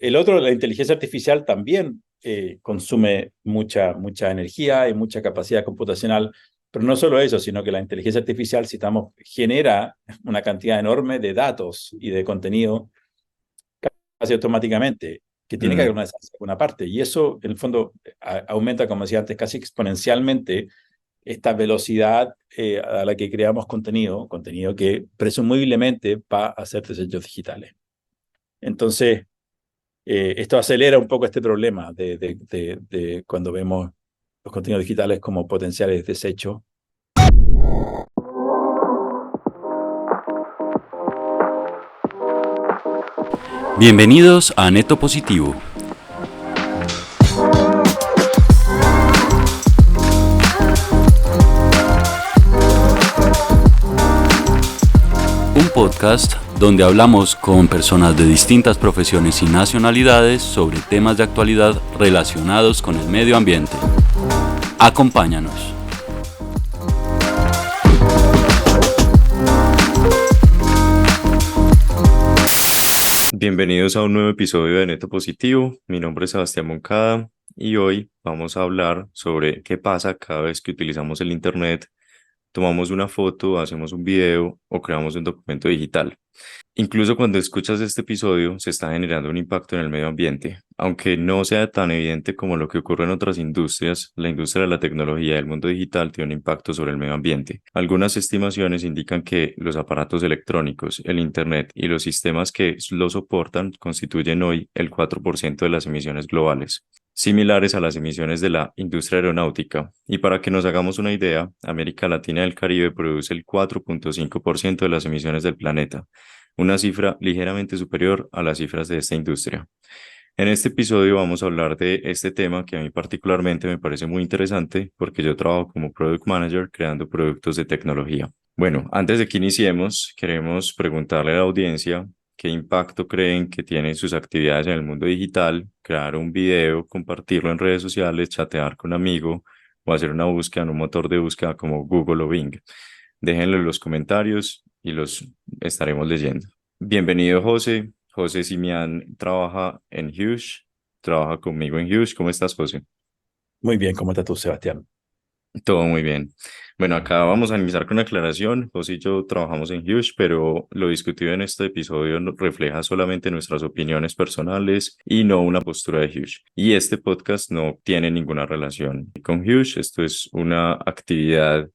El otro, la inteligencia artificial también consume mucha energía y mucha capacidad computacional, pero no solo eso, sino que la inteligencia artificial, citamos, genera una cantidad enorme de datos y de contenido casi automáticamente, que tiene que Mm, organizarse por una parte. Y eso, en el fondo, aumenta, como decía antes, casi exponencialmente esta velocidad a la que creamos contenido que presumiblemente va a ser desechos digitales. Entonces, esto acelera un poco este problema de cuando vemos los contenidos digitales como potenciales desechos. Bienvenidos a Neto Positivo, un podcast donde hablamos con personas de distintas profesiones y nacionalidades sobre temas de actualidad relacionados con el medio ambiente. Acompáñanos. Bienvenidos a un nuevo episodio de Neto Positivo. Mi nombre es Sebastián Moncada y hoy vamos a hablar sobre qué pasa cada vez que utilizamos el Internet, tomamos una foto, hacemos un video o creamos un documento digital. Incluso cuando escuchas este episodio, se está generando un impacto en el medio ambiente. Aunque no sea tan evidente como lo que ocurre en otras industrias, la industria de la tecnología y el mundo digital tiene un impacto sobre el medio ambiente. Algunas estimaciones indican que los aparatos electrónicos, el Internet y los sistemas que lo soportan constituyen hoy el 4% de las emisiones globales, similares a las emisiones de la industria aeronáutica. Y para que nos hagamos una idea, América Latina y el Caribe produce el 4,5% de las emisiones del planeta, una cifra ligeramente superior a las cifras de esta industria. En este episodio vamos a hablar de este tema que a mí particularmente me parece muy interesante porque yo trabajo como Product Manager creando productos de tecnología. Bueno, antes de que iniciemos, queremos preguntarle a la audiencia qué impacto creen que tienen sus actividades en el mundo digital, crear un video, compartirlo en redes sociales, chatear con un amigo o hacer una búsqueda en un motor de búsqueda como Google o Bing. Déjenlo en los comentarios y los estaremos leyendo. Bienvenido, José. José Simián trabaja en Huge, trabaja conmigo en Huge. ¿Cómo estás, José? Muy bien, ¿cómo estás tú, Sebastián? Todo muy bien. Bueno, acá vamos a iniciar con una aclaración. José y yo trabajamos en Huge, pero lo discutido en este episodio refleja solamente nuestras opiniones personales y no una postura de Huge. Y este podcast no tiene ninguna relación con Huge. Esto es una actividad,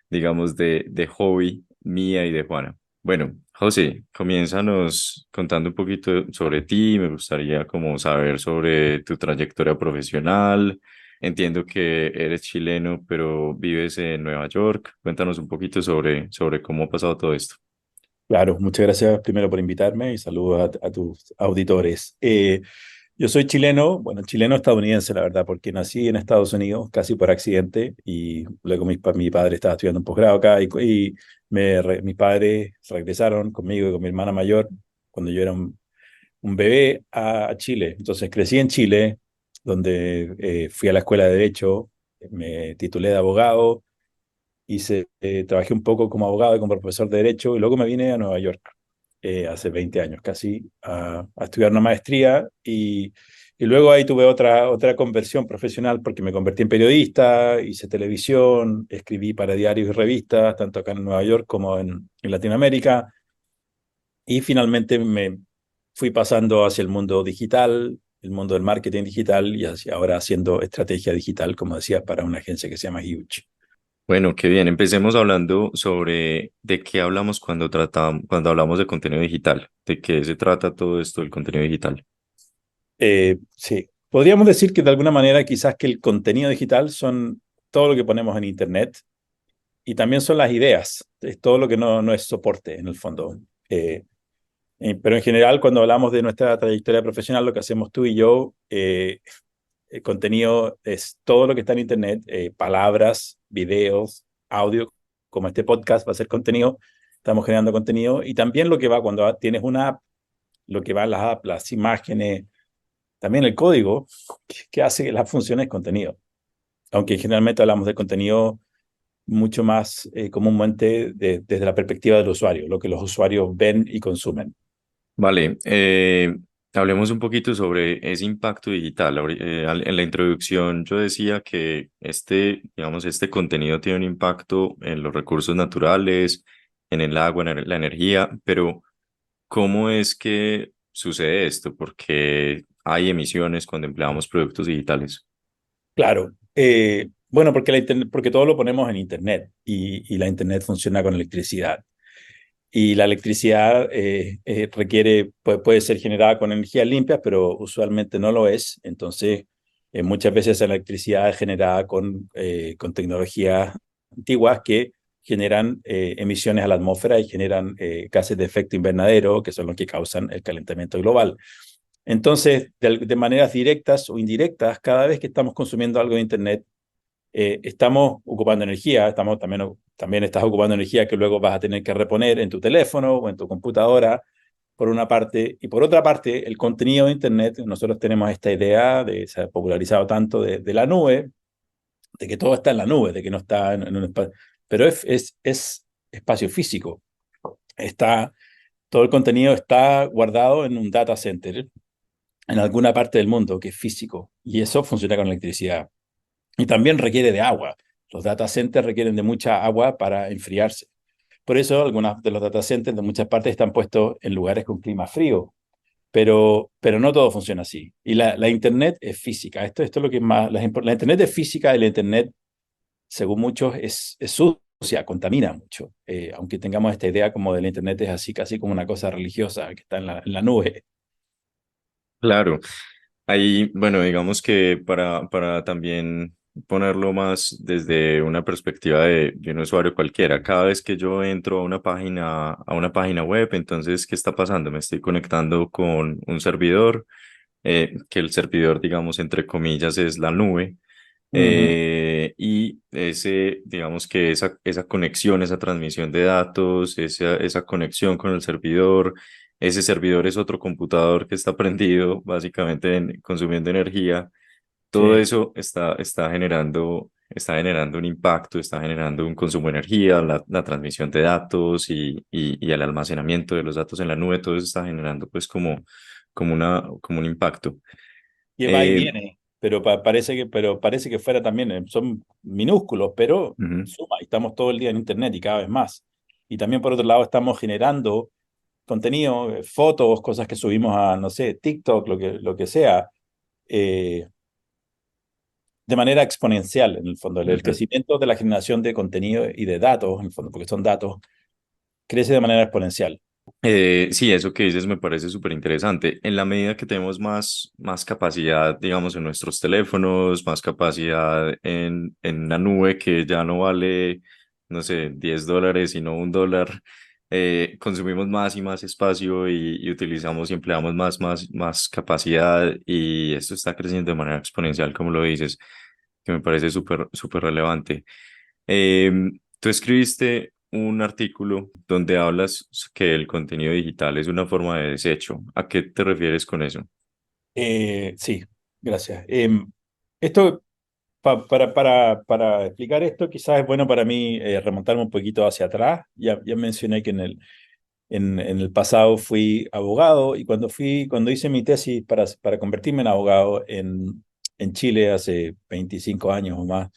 digamos, de hobby mía y de Juana. Bueno, José, comiénzanos contando un poquito sobre ti. Me gustaría como saber sobre tu trayectoria profesional. Entiendo que eres chileno, pero vives en Nueva York. Cuéntanos un poquito sobre cómo ha pasado todo esto. Claro, muchas gracias primero por invitarme y saludos a tus auditores. Yo soy chileno, bueno, chileno estadounidense, la verdad, porque nací en Estados Unidos casi por accidente y luego mi padre estaba estudiando un posgrado acá y mis padres regresaron conmigo y con mi hermana mayor cuando yo era un bebé a Chile. Entonces crecí en Chile, donde fui a la escuela de Derecho, me titulé de abogado, trabajé un poco como abogado y como profesor de Derecho y luego me vine a Nueva York hace 20 años casi a estudiar una maestría y luego ahí tuve otra conversión profesional porque me convertí en periodista, hice televisión, escribí para diarios y revistas, tanto acá en Nueva York como en Latinoamérica. Y finalmente me fui pasando hacia el mundo digital, el mundo del marketing digital y ahora haciendo estrategia digital, como decía, para una agencia que se llama Huge. Bueno, qué bien. Empecemos hablando sobre de qué hablamos cuando hablamos de contenido digital. ¿De qué se trata todo esto del contenido digital? Sí, podríamos decir que de alguna manera quizás que el contenido digital son todo lo que ponemos en Internet y también son las ideas, es todo lo que no es soporte en el fondo. Pero en general, cuando hablamos de nuestra trayectoria profesional, lo que hacemos tú y yo, el contenido es todo lo que está en Internet, palabras, videos, audio, como este podcast va a ser contenido, estamos generando contenido, y también lo que va cuando tienes una app, lo que va en las apps, las imágenes, también el código que hace que las funciones contenido. Aunque generalmente hablamos de contenido mucho más comúnmente desde la perspectiva del usuario, lo que los usuarios ven y consumen. Vale, Hablemos un poquito sobre ese impacto digital. En la introducción yo decía que digamos, este contenido tiene un impacto en los recursos naturales, en el agua, en la energía, pero ¿cómo es que sucede esto? Porque hay emisiones cuando empleamos productos digitales. Claro. Bueno, porque, porque todo lo ponemos en Internet y la Internet funciona con electricidad. Y la electricidad requiere, puede ser generada con energías limpias, pero usualmente no lo es. Entonces, muchas veces la electricidad es generada con tecnologías antiguas que generan emisiones a la atmósfera y generan gases de efecto invernadero, que son los que causan el calentamiento global. Entonces, de maneras directas o indirectas, cada vez que estamos consumiendo algo de Internet, estamos ocupando energía, también estás ocupando energía que luego vas a tener que reponer en tu teléfono o en tu computadora, por una parte. Y por otra parte, el contenido de Internet, nosotros tenemos esta idea, se ha popularizado tanto de la nube, de que todo está en la nube, de que no está en un espacio, pero es espacio físico. Todo el contenido está guardado en un data center en alguna parte del mundo que es físico, y eso funciona con electricidad. Y también requiere de agua. Los data centers requieren de mucha agua para enfriarse. Por eso algunos de los data centers de muchas partes están puestos en lugares con clima frío, pero no todo funciona así. Y la Internet es física. Esto es lo que más... La Internet es física y la Internet, según muchos, es sucia, contamina mucho. Aunque tengamos esta idea como de la Internet es así, casi como una cosa religiosa que está en la nube. Claro, ahí, bueno, digamos que para también ponerlo más desde una perspectiva de un usuario cualquiera, cada vez que yo entro a una página web, entonces, ¿qué está pasando? Me estoy conectando con un servidor, que el servidor, digamos, entre comillas, es la nube. Ujú. Y digamos que esa conexión, esa transmisión de datos, esa conexión con el servidor, ese servidor es otro computador que está prendido, básicamente consumiendo energía. Todo Sí. eso está generando un impacto, está generando un consumo de energía, la transmisión de datos y el almacenamiento de los datos en la nube, todo eso está generando pues como un impacto. Y va y Eh, viene, pero parece que fuera también, son minúsculos, pero Ujú. suma, y estamos todo el día en Internet y cada vez más. Y también por otro lado estamos generando contenido, fotos, cosas que subimos a, no sé, TikTok, lo que sea, eh, de manera exponencial, en el fondo. El Ujú. crecimiento de la generación de contenido y de datos, en el fondo, porque son datos, crece de manera exponencial. Sí, eso que dices me parece súper interesante. En la medida que tenemos más capacidad, digamos, en nuestros teléfonos, más capacidad en la nube, que ya no vale, no sé, $10, sino $1, consumimos más y más espacio y utilizamos y empleamos más capacidad y esto está creciendo de manera exponencial, como lo dices, que me parece súper relevante. Tú escribiste un artículo donde hablas que el contenido digital es una forma de desecho. ¿A qué te refieres con eso? Sí, gracias. Esto, para explicar esto, quizás es bueno para mí remontarme un poquito hacia atrás. Ya mencioné que en el pasado fui abogado y cuando hice mi tesis para convertirme en abogado en Chile hace 25 años o más,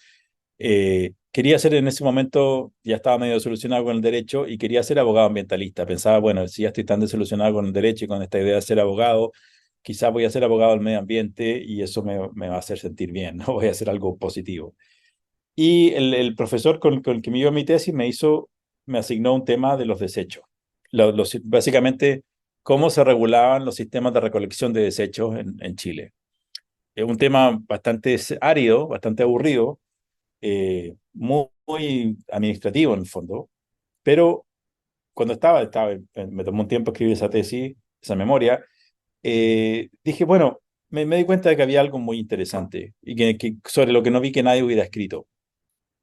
quería ser en ese momento, ya estaba medio solucionado con el derecho y quería ser abogado ambientalista. Pensaba, bueno, si ya estoy tan desilusionado con el derecho y con esta idea de ser abogado, quizás voy a ser abogado del medio ambiente y eso me va a hacer sentir bien, ¿no? Voy a hacer algo positivo. Y el profesor con el que me dio mi tesis me asignó un tema de los desechos. Básicamente, cómo se regulaban los sistemas de recolección de desechos en Chile. Es un tema bastante árido, bastante aburrido, muy administrativo en el fondo, pero cuando me tomó un tiempo escribir esa tesis, esa memoria, dije, bueno, me di cuenta de que había algo muy interesante y sobre lo que no vi que nadie hubiera escrito.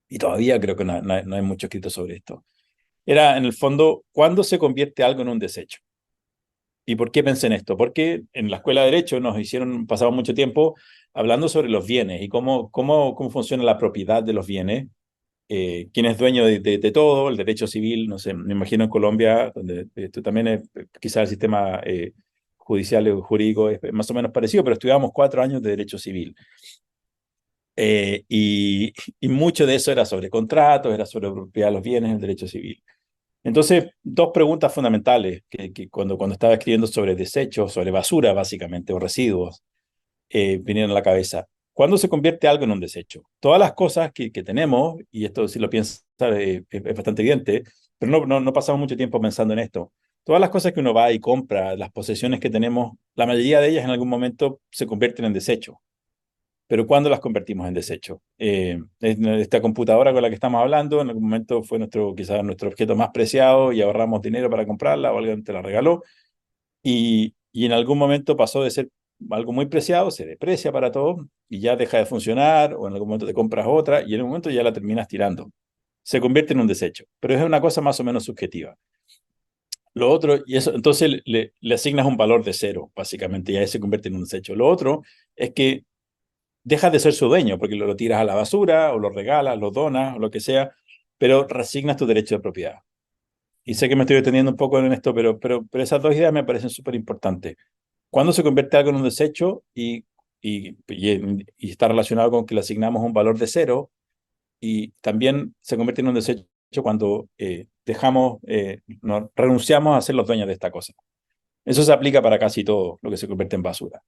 Y todavía creo que no hay mucho escrito sobre esto. Era, en el fondo, ¿cuándo se convierte algo en un desecho? ¿Y por qué pensé en esto? Porque en la escuela de Derecho pasamos mucho tiempo hablando sobre los bienes y cómo funciona la propiedad de los bienes, quién es dueño de todo, el derecho civil, no sé, me imagino en Colombia, donde esto también es quizás el sistema judicial o jurídico es más o menos parecido, pero estudiábamos 4 años de derecho civil. Y mucho de eso era sobre contratos, era sobre propiedad de los bienes, el derecho civil. Entonces, dos preguntas fundamentales que cuando estaba escribiendo sobre desechos, sobre basura básicamente, o residuos, vinieron a la cabeza. ¿Cuándo se convierte algo en un desecho? Todas las cosas que tenemos, y esto si lo piensas es bastante evidente, pero no pasamos mucho tiempo pensando en esto. Todas las cosas que uno va y compra, las posesiones que tenemos, la mayoría de ellas en algún momento se convierten en desecho. Pero ¿cuándo las convertimos en desecho? Esta computadora con la que estamos hablando, en algún momento fue quizás nuestro objeto más preciado y ahorramos dinero para comprarla o alguien te la regaló. Y en algún momento pasó de ser algo muy preciado, se deprecia para todos y ya deja de funcionar, o en algún momento te compras otra y en un momento ya la terminas tirando. Se convierte en un desecho, pero es una cosa más o menos subjetiva. Lo otro, y eso, entonces le asignas un valor de 0, básicamente, y ahí se convierte en un desecho. Lo otro es que dejas de ser su dueño, porque lo tiras a la basura, o lo regalas, lo donas, o lo que sea, pero resignas tu derecho de propiedad. Y sé que me estoy deteniendo un poco en esto, pero esas dos ideas me parecen súper importantes. ¿Cuándo se convierte algo en un desecho y está relacionado con que le asignamos un valor de 0? Y también se convierte en un desecho cuando renunciamos a ser los dueños de esta cosa. Eso se aplica para casi todo lo que se convierte en basura.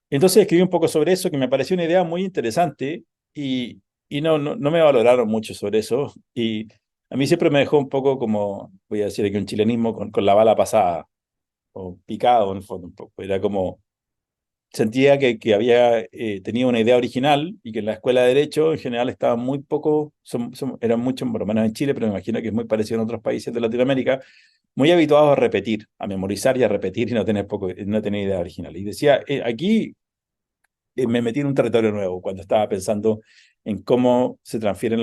Entonces escribí un poco sobre eso, que me pareció una idea muy interesante y no me valoraron mucho sobre eso. Y a mí siempre me dejó un poco como, voy a decir aquí un chilenismo, con la bala pasada o picado en el fondo un poco. Era como, sentía que había tenía una idea original y que en la escuela de Derecho en general estaban muy poco, eran muchos, por lo menos en Chile, pero me imagino que es muy parecido en otros países de Latinoamérica, muy habituados a repetir, a memorizar y a repetir y no tener idea original. Y decía, aquí me metí en un territorio nuevo cuando estaba pensando en cómo se transfieren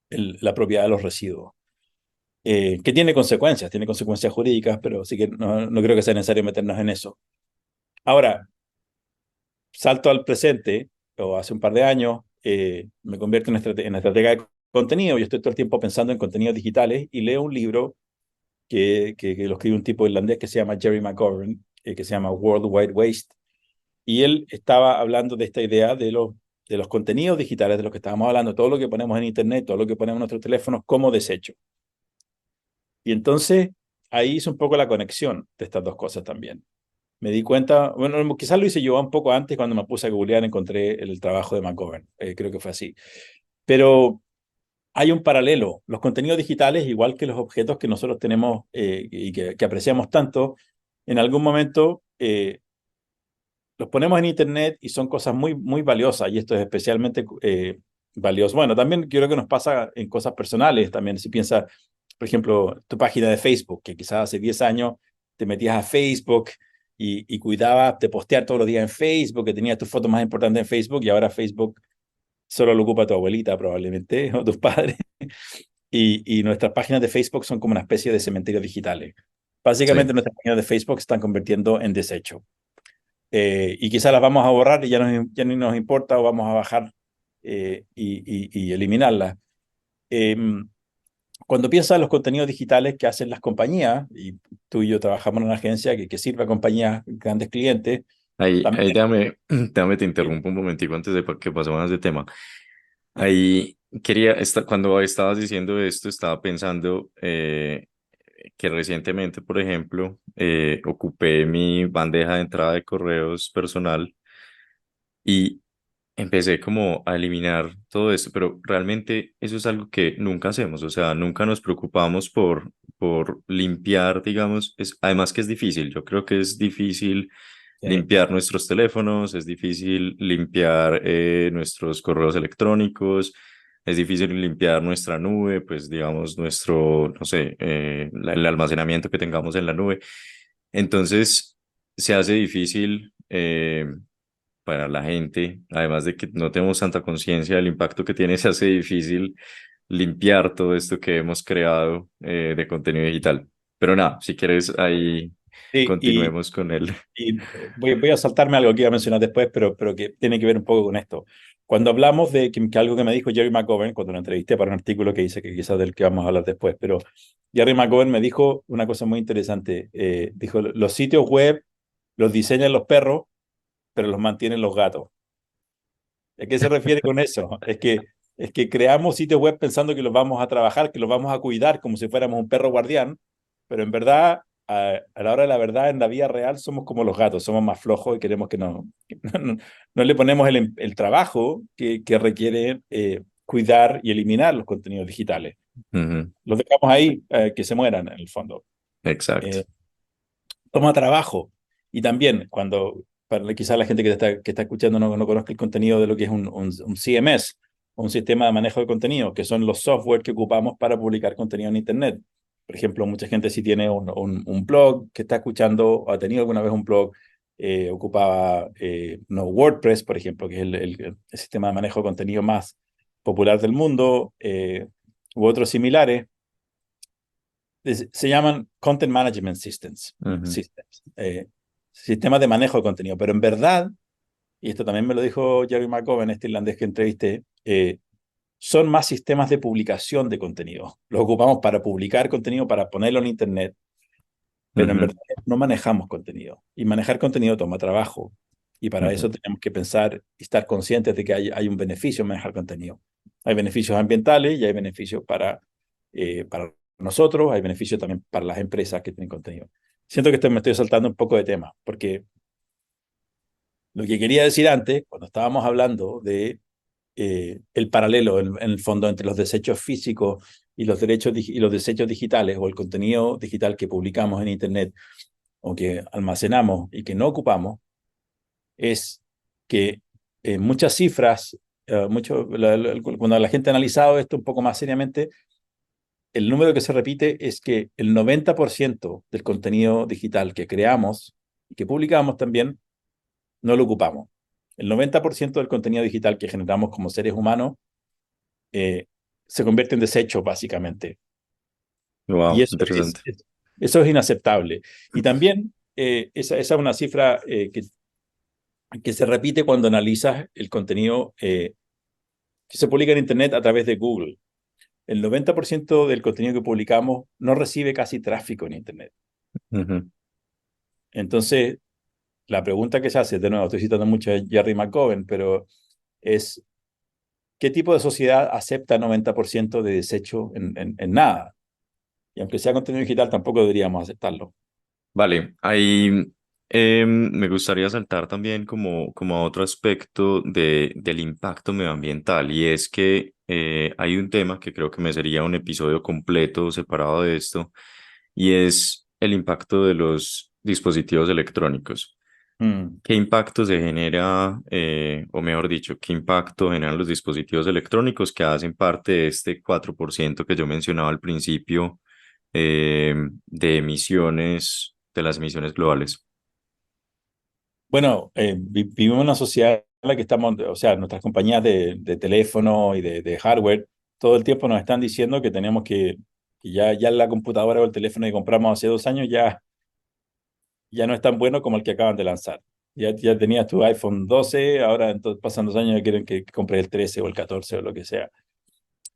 la propiedad de los residuos. Que tiene consecuencias jurídicas, pero sí que no creo que sea necesario meternos en eso. Ahora, salto al presente, o hace un par de años, me convierto en estratega de contenido. Yo estoy todo el tiempo pensando en contenidos digitales y leo un libro que lo escribe un tipo irlandés que se llama Jerry McGovern, que se llama World Wide Waste. Y él estaba hablando de esta idea de los contenidos digitales, de los que estábamos hablando, todo lo que ponemos en Internet, todo lo que ponemos en nuestros teléfonos como desecho. Y entonces ahí hice un poco la conexión de estas dos cosas también. Me di cuenta, bueno, quizás lo hice yo un poco antes cuando me puse a googlear, encontré el trabajo de McGovern, creo que fue así. Pero hay un paralelo. Los contenidos digitales, igual que los objetos que nosotros tenemos y que apreciamos tanto, en algún momento los ponemos en Internet y son cosas muy, muy valiosas, y esto es especialmente valioso. Bueno, también creo que nos pasa en cosas personales también. Si piensas, por ejemplo, tu página de Facebook, que quizás hace 10 años te metías a Facebook y cuidabas de postear todos los días en Facebook, que tenías tus fotos más importantes en Facebook, y ahora Facebook solo lo ocupa tu abuelita probablemente, o tus padres. Y nuestras páginas de Facebook son como una especie de cementerios digitales. Sí. Básicamente nuestras páginas de Facebook se están convirtiendo en desecho. Y quizás las vamos a borrar y ya no nos importa, o vamos a bajar y eliminarlas. Eh, Cuando piensas en los contenidos digitales que hacen las compañías, y tú y yo trabajamos en una agencia que sirve a compañías, grandes clientes, también... Ahí déjame te interrumpo un momentico antes de que pasemos de tema. Ahí cuando estabas diciendo esto, estaba pensando que recientemente, por ejemplo, ocupé mi bandeja de entrada de correos personal y empecé como a eliminar todo esto, pero realmente eso es algo que nunca hacemos, o sea, nunca nos preocupamos por limpiar, digamos, además que es difícil, yo creo que es difícil Sí, limpiar nuestros teléfonos, es difícil limpiar nuestros correos electrónicos, es difícil limpiar nuestra nube, pues digamos nuestro, no sé, el almacenamiento que tengamos en la nube. Entonces, se hace difícil para la gente, además de que no tenemos tanta conciencia del impacto que tiene, se hace difícil limpiar todo esto que hemos creado de contenido digital. Pero nada, si quieres ahí sí, continuemos con él. y voy a saltarme algo que iba a mencionar después, pero que tiene que ver un poco con esto. Cuando hablamos de que algo que me dijo Jerry McGovern, cuando lo entrevisté para un artículo que hice, que quizás del que vamos a hablar después, pero Jerry McGovern me dijo una cosa muy interesante. Dijo, los sitios web los diseñan los perros, pero los mantienen los gatos. ¿A qué se refiere con eso? Es que creamos sitios web pensando que los vamos a trabajar, que los vamos a cuidar como si fuéramos un perro guardián, pero en verdad, a la hora de la verdad, en la vida real somos como los gatos, somos más flojos y queremos que no le ponemos el trabajo que requiere cuidar y eliminar los contenidos digitales. Ujú. Los dejamos ahí que se mueran en el fondo. Exacto. Eh, Toma trabajo. Y también, para quizás la gente que está escuchando no conozca el contenido de lo que es un CMS, un sistema de manejo de contenido, que son los software que ocupamos para publicar contenido en Internet. Por ejemplo, mucha gente si tiene un blog que está escuchando o ha tenido alguna vez un blog, ocupaba no, WordPress, por ejemplo, que es el sistema de manejo de contenido más popular del mundo, u otros similares se llaman Content Management Systems, Ujú. sistemas de manejo de contenido, pero en verdad, y esto también me lo dijo Jerry McGovern, este irlandés que entrevisté, son más sistemas de publicación de contenido. Los ocupamos para publicar contenido, para ponerlo en Internet, pero en Ujú. verdad no manejamos contenido. Y manejar contenido toma trabajo. Y para Ujú. eso tenemos que pensar y estar conscientes de que hay un beneficio en manejar contenido. Hay beneficios ambientales y hay beneficios para nosotros, hay beneficios también para las empresas que tienen contenido. Siento que me estoy saltando un poco de tema, porque lo que quería decir antes, cuando estábamos hablando de el paralelo en el fondo entre los desechos físicos y los desechos digitales o el contenido digital que publicamos en Internet o que almacenamos y que no ocupamos, es que muchas cifras, cuando la gente ha analizado esto un poco más seriamente, el número que se repite es que el 90% del contenido digital que creamos y que publicamos también no lo ocupamos. El 90% del contenido digital que generamos como seres humanos eh, se convierte en desecho, básicamente. Y Wow, interesante. eso es inaceptable. Y también esa es una cifra que se repite cuando analizas el contenido que se publica en Internet a través de Google. El 90% del contenido que publicamos no recibe casi tráfico en Internet. Ujú. Entonces, la pregunta que se hace, de nuevo, estoy citando mucho a Jerry McGovern, pero es, ¿qué tipo de sociedad acepta 90% de desecho en nada? Y aunque sea contenido digital, tampoco deberíamos aceptarlo. Vale, ahí me gustaría saltar también como a otro aspecto del impacto medioambiental y es que hay un tema que creo que me sería un episodio completo separado de esto y es el impacto de los dispositivos electrónicos. Mm. ¿Qué impacto se genera, o mejor dicho, qué impacto generan los dispositivos electrónicos que hacen parte de este 4% que yo mencionaba al principio de emisiones, de las emisiones globales? Bueno, vivimos en una sociedad en la que estamos, o sea, nuestras compañías de teléfono y de hardware todo el tiempo nos están diciendo que tenemos que ya la computadora o el teléfono que compramos hace 2 años ya no es tan bueno como el que acaban de lanzar. Ya tenías tu iPhone 12, ahora entonces pasan 2 años y quieren que compres el 13 o el 14 o lo que sea.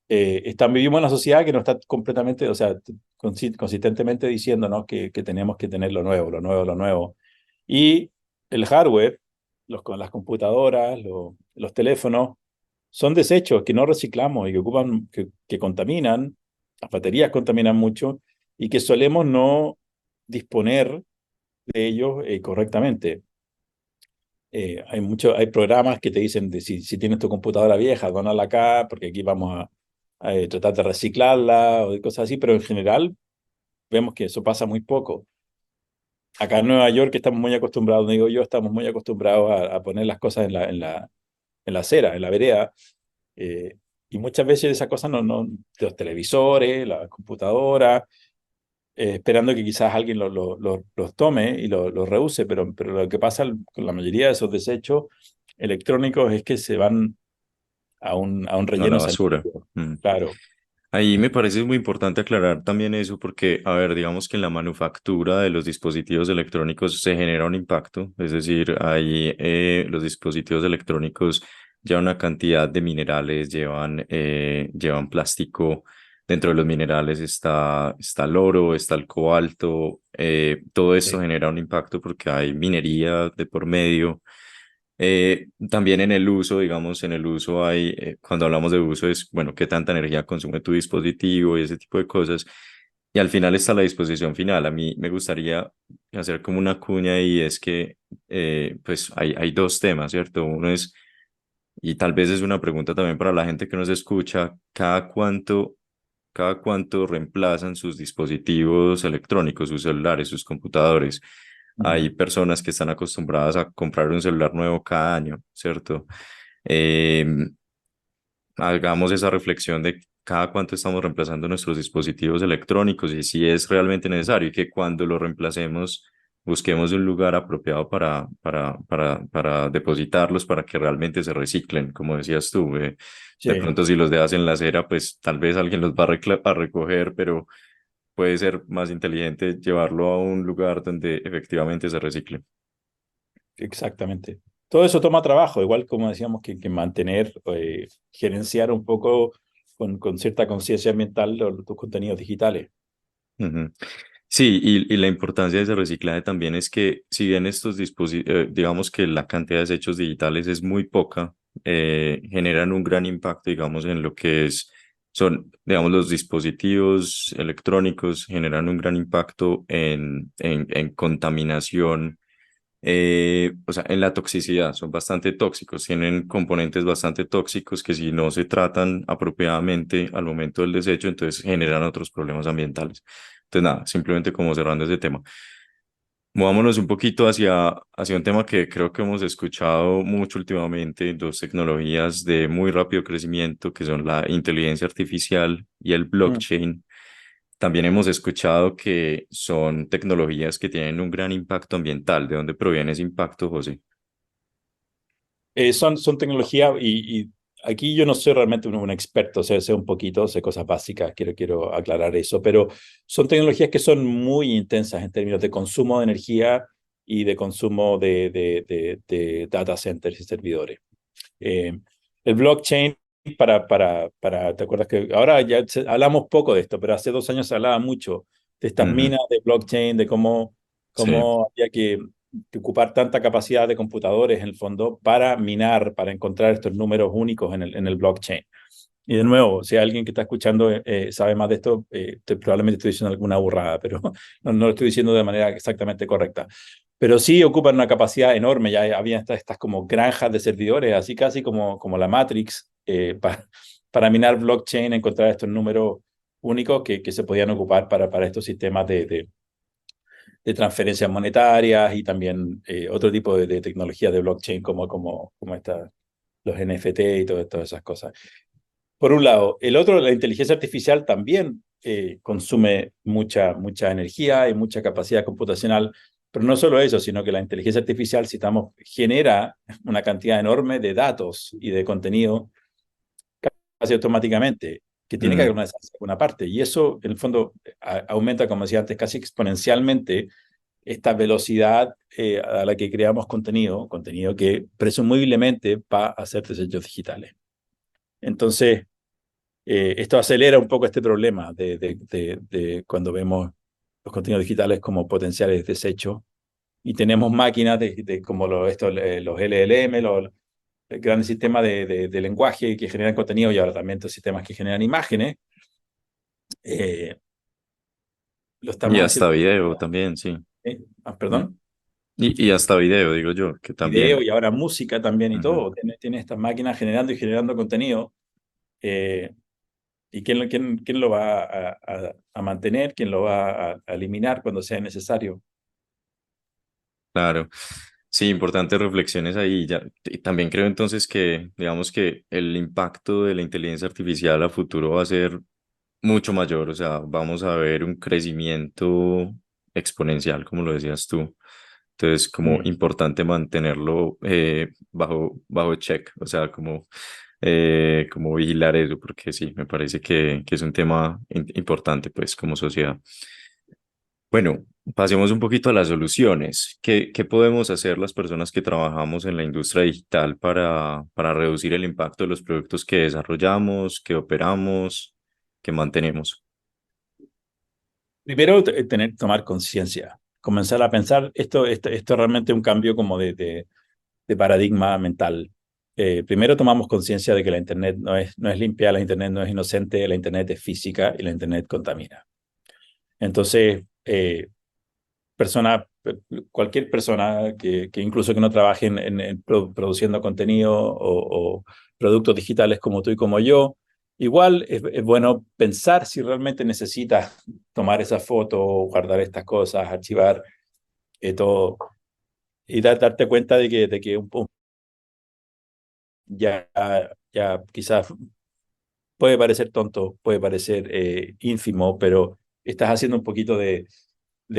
Vivimos en una sociedad que no está completamente, o sea, consistentemente diciéndonos que tenemos que tener lo nuevo, lo nuevo, lo nuevo. Y el hardware, con las computadoras, los teléfonos, son desechos que no reciclamos y que ocupan, que contaminan, las baterías contaminan mucho y que solemos no disponer de ellos correctamente. Hay programas que te dicen si tienes tu computadora vieja, dónala acá, porque aquí vamos a tratar de reciclarla o de cosas así, pero en general vemos que eso pasa muy poco. Acá en Nueva York estamos muy acostumbrados, no digo yo, estamos muy acostumbrados a poner las cosas en la acera, en la vereda, eh, y muchas veces esas cosas los televisores, las computadoras, esperando que quizás alguien los tome y los reuse, pero lo que pasa con la mayoría de esos desechos electrónicos es que se van a un A la relleno basura. sanitario. Mm. Claro. Ahí me parece muy importante aclarar también eso porque, a ver, digamos que en la manufactura de los dispositivos electrónicos se genera un impacto, es decir, ahí los dispositivos electrónicos llevan una cantidad de minerales, llevan plástico, Dentro de los minerales está el oro, está el cobalto. Todo esto Sí. genera un impacto porque hay minería de por medio. También en el uso, digamos, en el uso hay, cuando hablamos de uso es, bueno, qué tanta energía consume tu dispositivo y ese tipo de cosas. Y al final está la disposición final. A mí me gustaría hacer como una cuña y es que, pues, hay dos temas, ¿cierto? Uno es, y tal vez es una pregunta también para la gente que nos escucha, cada cuánto reemplazan sus dispositivos electrónicos, sus celulares, sus computadores. Hay Mm. personas que están acostumbradas a comprar un celular nuevo cada año, ¿cierto? Eh, Hagamos esa reflexión de cada cuánto estamos reemplazando nuestros dispositivos electrónicos y si es realmente necesario y que cuando lo reemplacemos busquemos un lugar apropiado para depositarlos para que realmente se reciclen, como decías tú. De Sí. pronto si los dejas en la acera, pues tal vez alguien los va a recoger, pero puede ser más inteligente llevarlo a un lugar donde efectivamente se recicle. Exactamente. Todo eso toma trabajo, igual como decíamos que mantener, gerenciar un poco con cierta conciencia ambiental tus contenidos digitales. Ujú. Sí, y la importancia de ese reciclaje también es que si bien estos dispositivos, digamos que la cantidad de desechos digitales es muy poca, generan un gran impacto, digamos, en lo que son, digamos, los dispositivos electrónicos generan un gran impacto en contaminación, o sea, en la toxicidad, son bastante tóxicos, tienen componentes bastante tóxicos que si no se tratan apropiadamente al momento del desecho, entonces generan otros problemas ambientales. Entonces, nada, simplemente como cerrando ese tema. Movámonos un poquito hacia un tema que creo que hemos escuchado mucho últimamente, dos tecnologías de muy rápido crecimiento, que son la inteligencia artificial y el Mm. blockchain. También hemos escuchado que son tecnologías que tienen un gran impacto ambiental. ¿De dónde proviene ese impacto, José? Son tecnologías y aquí yo no soy realmente un experto, sé un poquito, sé cosas básicas, quiero aclarar eso, pero son tecnologías que son muy intensas en términos de consumo de energía y de consumo de data centers y servidores. Eh, el blockchain, ¿te acuerdas que ahora ya hablamos poco de esto, pero hace 2 años se hablaba mucho de estas Ujú. minas de blockchain, de Sí. cómo había que ocupar tanta capacidad de computadores en el fondo para minar, para encontrar estos números únicos en el blockchain? Y de nuevo, si alguien que está escuchando sabe más de esto, probablemente estoy diciendo alguna burrada, pero no lo estoy diciendo de manera exactamente correcta. Pero sí ocupan una capacidad enorme, ya había estas como granjas de servidores, así casi como la Matrix, para minar blockchain, encontrar estos números únicos que se podían ocupar para estos sistemas de transferencias monetarias y también otro tipo de tecnología de blockchain como los NFT y todas esas cosas. Por un lado. El otro, la inteligencia artificial también consume mucha energía y mucha capacidad computacional, pero no solo eso, sino que la inteligencia artificial, genera una cantidad enorme de datos y de contenido casi automáticamente, que tiene que Mm, organizarse en alguna parte. Y eso, en el fondo, aumenta, como decía antes, casi exponencialmente esta velocidad a la que creamos contenido que presumiblemente va a ser desechos digitales. Entonces, esto acelera un poco este problema de cuando vemos los contenidos digitales como potenciales desechos y tenemos máquinas como los LLM, los grandes sistemas de lenguaje que generan contenido y ahora también estos sistemas que generan imágenes, eh, lo y estamos hasta haciendo. video también, sí. Mm. Perdón, Y hasta video, digo yo, que video también. y ahora música también y Ujú. todo. Tiene estas máquinas generando y generando contenido. eh, ¿Y quién lo va a mantener? ¿Quién lo va a eliminar cuando sea necesario? Claro. Sí, importantes reflexiones ahí. Ya, y también creo entonces que, digamos que el impacto de la inteligencia artificial a futuro va a ser mucho mayor, o sea, vamos a ver un crecimiento exponencial, como lo decías tú. Entonces, como Mm. importante mantenerlo bajo check, o sea, como vigilar eso, porque sí, me parece que es un tema importante, pues, como sociedad. Bueno, pasemos un poquito a las soluciones. ¿Qué podemos hacer las personas que trabajamos en la industria digital para reducir el impacto de los productos que desarrollamos, que operamos? que mantenemos? Primero, tomar conciencia, comenzar a pensar, esto es realmente un cambio como de paradigma mental. Primero tomamos conciencia de que la Internet no es limpia, la Internet no es inocente, la Internet es física y la Internet contamina. Entonces, cualquier persona que incluso que no trabaje produciendo contenido o productos digitales como tú y como yo, igual es bueno pensar si realmente necesitas tomar esa foto, guardar estas cosas, archivar todo y darte cuenta de que ya, ya quizás puede parecer tonto, puede parecer ínfimo, pero estás haciendo un poquito de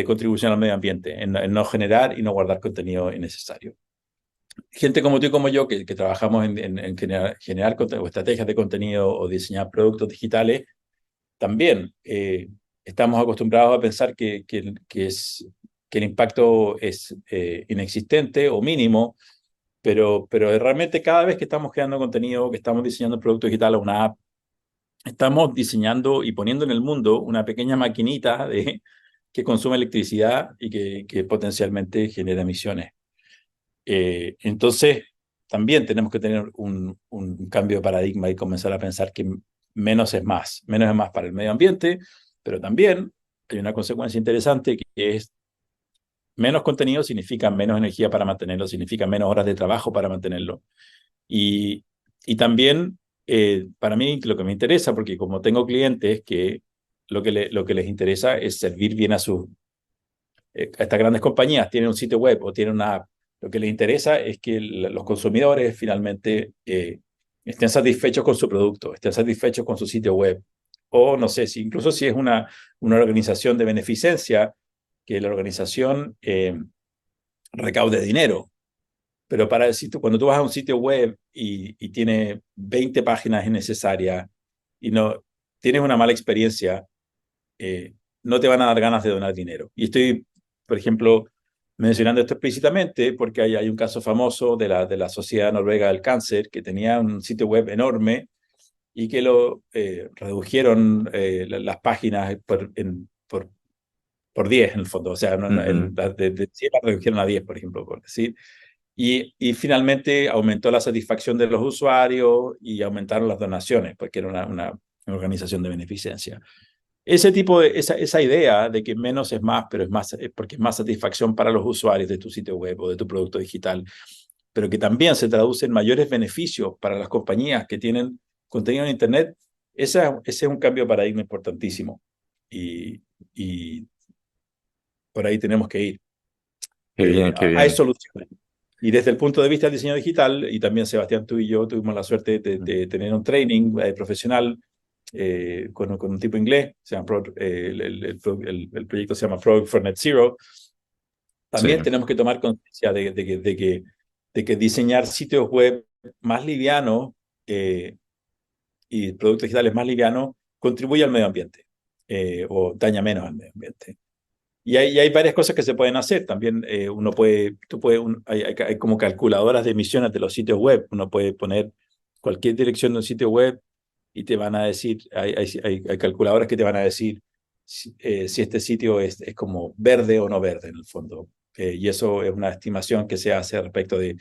contribución al medio ambiente, en no generar y no guardar contenido innecesario. Gente como tú y como yo, que trabajamos en generar o estrategias de contenido o diseñar productos digitales, también estamos acostumbrados a pensar que el impacto es inexistente o mínimo, pero realmente cada vez que estamos creando contenido, que estamos diseñando un producto digital o una app, estamos diseñando y poniendo en el mundo una pequeña maquinita que consume electricidad y que potencialmente genera emisiones. Entonces, también tenemos que tener un cambio de paradigma y comenzar a pensar que menos es más para el medio ambiente, pero también hay una consecuencia interesante que es menos contenido significa menos energía para mantenerlo, significa menos horas de trabajo para mantenerlo. Y también, para mí, lo que me interesa, porque como tengo clientes que lo que les interesa es servir bien a estas grandes compañías, tienen un sitio web o tienen una app, lo que les interesa es que los consumidores finalmente estén satisfechos con su producto, estén satisfechos con su sitio web. O no sé, incluso si es una organización de beneficencia, que la organización recaude dinero. Pero para el sitio, cuando tú vas a un sitio web y tiene 20 páginas innecesarias y no tienes una mala experiencia, no te van a dar ganas de donar dinero. Y estoy, por ejemplo, mencionando esto explícitamente porque hay un caso famoso de la Sociedad Noruega del Cáncer que tenía un sitio web enorme y que lo redujeron las páginas por 10 en el fondo. O sea, Ujú. de 100 las redujeron a 10, por ejemplo, por decir. Y finalmente aumentó la satisfacción de los usuarios y aumentaron las donaciones, porque era una organización de beneficencia. Esa idea de que menos es más, pero es más porque es más satisfacción para los usuarios de tu sitio web o de tu producto digital, pero que también se traduce en mayores beneficios para las compañías que tienen contenido en Internet, ese es un cambio de paradigma importantísimo. Y por ahí tenemos que ir. Qué bien, qué Hay bien. soluciones. Y desde el punto de vista del diseño digital, y también Sebastián, tú y yo tuvimos la suerte de tener un training profesional con un tipo inglés, se llama el proyecto se llama Product for Net Zero. Sí, También tenemos que tomar conciencia de que diseñar sitios web más livianos y productos digitales más livianos contribuye al medio ambiente o daña menos al medio ambiente. Y hay varias cosas que se pueden hacer. También hay como calculadoras de emisiones de los sitios web. Uno puede poner cualquier dirección de un sitio web y te van a decir, hay calculadoras que te van a decir si este sitio es como verde o no verde en el fondo. Y eso es una estimación que se hace respecto de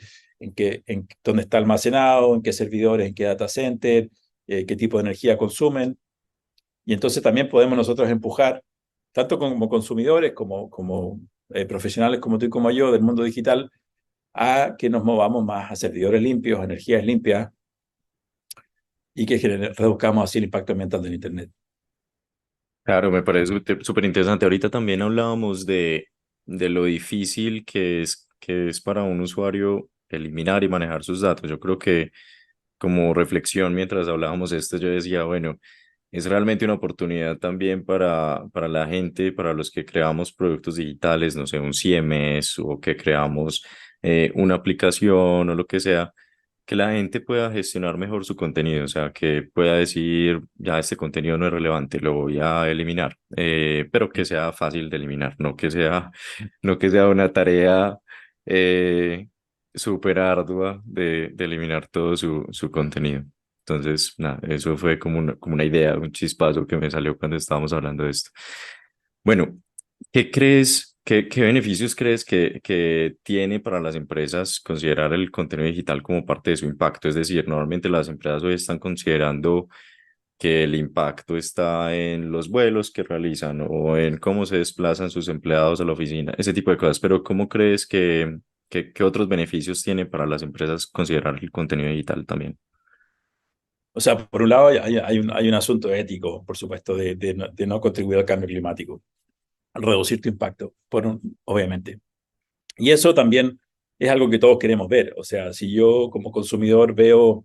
dónde está almacenado, en qué servidores, en qué data center, qué tipo de energía consumen. Y entonces también podemos nosotros empujar, tanto como consumidores, como profesionales como tú y como yo del mundo digital, a que nos movamos más a servidores limpios, a energías limpias y que reduzcamos así el impacto ambiental del Internet. claro, me parece súper interesante. Ahorita también hablábamos de lo difícil que es para un usuario eliminar y manejar sus datos. Yo creo que como reflexión mientras hablábamos esto, yo decía, bueno, es realmente una oportunidad también para la gente, para los que creamos productos digitales, no sé, un CMS o que creamos una aplicación o lo que sea, que la gente pueda gestionar mejor su contenido, o sea, que pueda decir, ya este contenido no es relevante, lo voy a eliminar, pero que sea fácil de eliminar, no que sea una tarea súper ardua de eliminar todo su contenido. Entonces, nada, eso fue como una idea, un chispazo que me salió cuando estábamos hablando de esto. Bueno, ¿qué crees, qué beneficios crees que tiene para las empresas considerar el contenido digital como parte de su impacto? Es decir, normalmente las empresas hoy están considerando que el impacto está en los vuelos que realizan o en cómo se desplazan sus empleados a la oficina, ese tipo de cosas. Pero ¿cómo crees que otros beneficios tiene para las empresas considerar el contenido digital también? O sea, por un lado hay un asunto ético, por supuesto, de no contribuir al cambio climático, reducir tu impacto, obviamente. Y eso también es algo que todos queremos ver. O sea, si yo como consumidor veo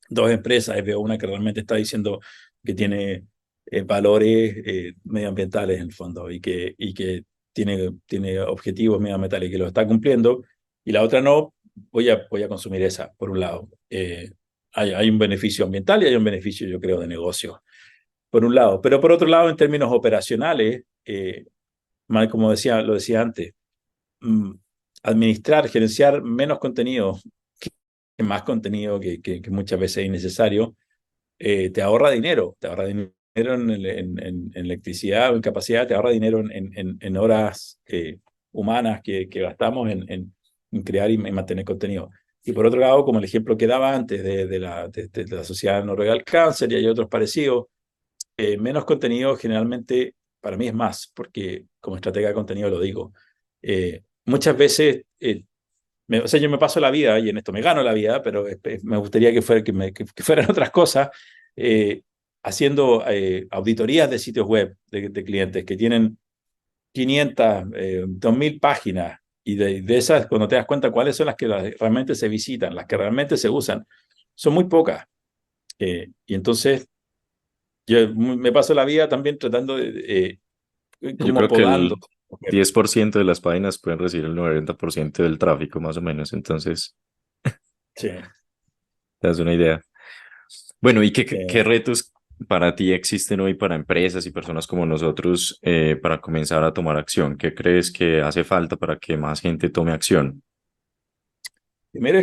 dos empresas y veo una que realmente está diciendo que tiene valores medioambientales en el fondo y que tiene objetivos medioambientales y que los está cumpliendo, y la otra no, voy a consumir esa, por un lado. Hay un beneficio ambiental y hay un beneficio, yo creo, de negocio, por un lado. Pero por otro lado, en términos operacionales, como lo decía antes, mm, administrar, gerenciar menos contenido que más contenido que muchas veces es innecesario, te ahorra dinero en electricidad o en capacidad, te ahorra dinero en horas humanas que gastamos en crear y mantener contenido. Y por otro lado, como el ejemplo que daba antes de la Sociedad Noruega del Cáncer, y hay otros parecidos, menos contenido generalmente para mí es más, porque como estratega de contenido lo digo. Muchas veces o sea, yo me paso la vida, y en esto me gano la vida, pero me gustaría que fueran otras cosas, eh, haciendo auditorías de sitios web de clientes que tienen 500, 2000 páginas, y de esas, cuando te das cuenta cuáles son las que realmente se visitan, las que realmente se usan, son muy pocas. Y entonces yo me paso la vida también tratando Yo como creo que podando. el 10% de las páginas pueden recibir el 90% del tráfico, más o menos. Entonces, Sí, te das una idea. Bueno, ¿y sí. qué retos para ti existen hoy para empresas y personas como nosotros para comenzar a tomar acción? ¿Qué crees que hace falta para que más gente tome acción? Primero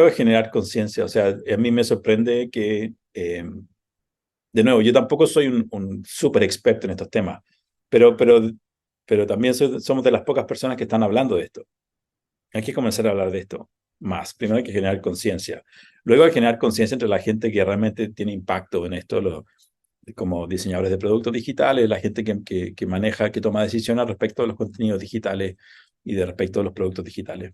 es generar conciencia. O sea, a mí me sorprende que, de nuevo, yo tampoco soy un súper experto en estos temas, pero, pero, pero también somos de las pocas personas que están hablando de esto. Hay que comenzar a hablar de esto más. Primero hay que generar conciencia. Luego hay que generar conciencia entre la gente que realmente tiene impacto en esto, como diseñadores de productos digitales, la gente que maneja, que toma decisiones respecto a los contenidos digitales y de respecto a los productos digitales.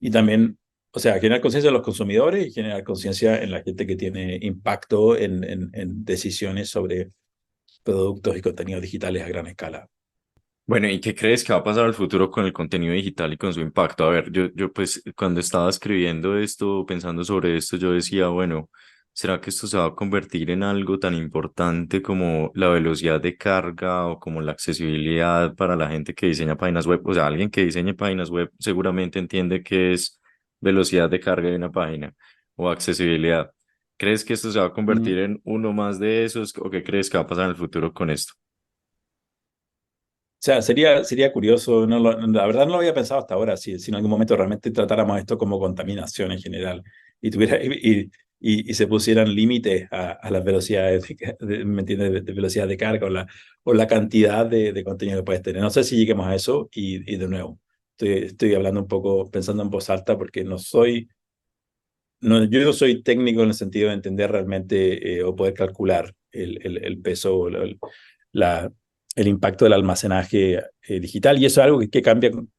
Y también, o sea, generar conciencia en los consumidores y generar conciencia en la gente que tiene impacto en decisiones sobre productos y contenidos digitales a gran escala. Bueno, ¿y qué crees que va a pasar al futuro con el contenido digital y con su impacto? A ver, yo pues cuando estaba escribiendo esto, pensando sobre esto, yo decía, bueno, ¿será que esto se va a convertir en algo tan importante como la velocidad de carga o como la accesibilidad para la gente que diseña páginas web? O sea, alguien que diseñe páginas web seguramente entiende qué es velocidad de carga de una página o accesibilidad. ¿Crees que esto se va a Mm. convertir en uno más de esos o qué crees que va a pasar en el futuro con esto? O sea, sería curioso, la verdad no lo había pensado hasta ahora, si en algún momento realmente tratáramos esto como contaminación en general y, y se pusieran límites a las velocidades, ¿me entiendes? De velocidad de carga o la cantidad de contenido que puedes tener. No sé si lleguemos a eso y de nuevo, estoy hablando un poco, pensando en voz alta porque yo no soy técnico en el sentido de entender realmente o poder calcular el peso o la, el impacto del almacenaje digital, y eso es algo que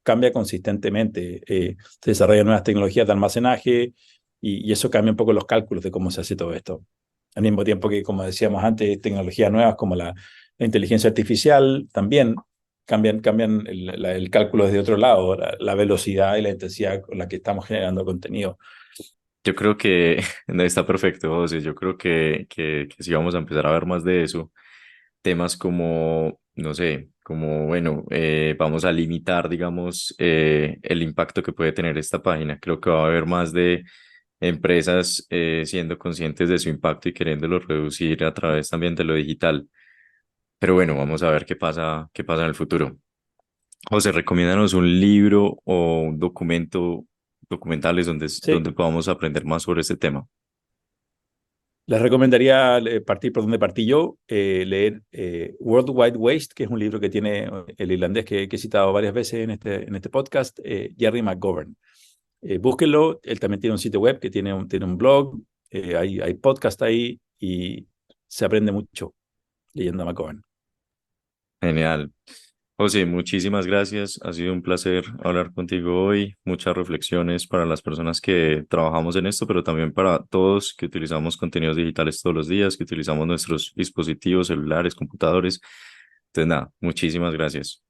cambia consistentemente. Se desarrollan nuevas tecnologías de almacenaje y eso cambia un poco los cálculos de cómo se hace todo esto. Al mismo tiempo que, como decíamos antes, tecnologías nuevas como la inteligencia artificial también cambian el cálculo desde otro lado, la velocidad y la intensidad con la que estamos generando contenido. Yo creo que no está perfecto, José. Yo creo que sí vamos a empezar a ver más de eso. Temas como, no sé, como, bueno, vamos a limitar, digamos, el impacto que puede tener esta página. Creo que va a haber más de empresas siendo conscientes de su impacto y queriéndolo reducir a través también de lo digital. Pero bueno, vamos a ver qué pasa en el futuro. José, recomiéndanos un libro o un documentales Sí, donde podamos aprender más sobre este tema. Les recomendaría partir por donde partí yo, leer World Wide Waste, que es un libro que tiene el irlandés que he citado varias veces en este podcast, Jerry McGovern. Búsquenlo, él también tiene un sitio web que tiene un blog, hay podcast ahí y se aprende mucho leyendo a McGovern. Genial. José, muchísimas gracias. Ha sido un placer hablar contigo hoy. Muchas reflexiones para las personas que trabajamos en esto, pero también para todos que utilizamos contenidos digitales todos los días, que utilizamos nuestros dispositivos celulares, computadores. Entonces, nada, muchísimas gracias.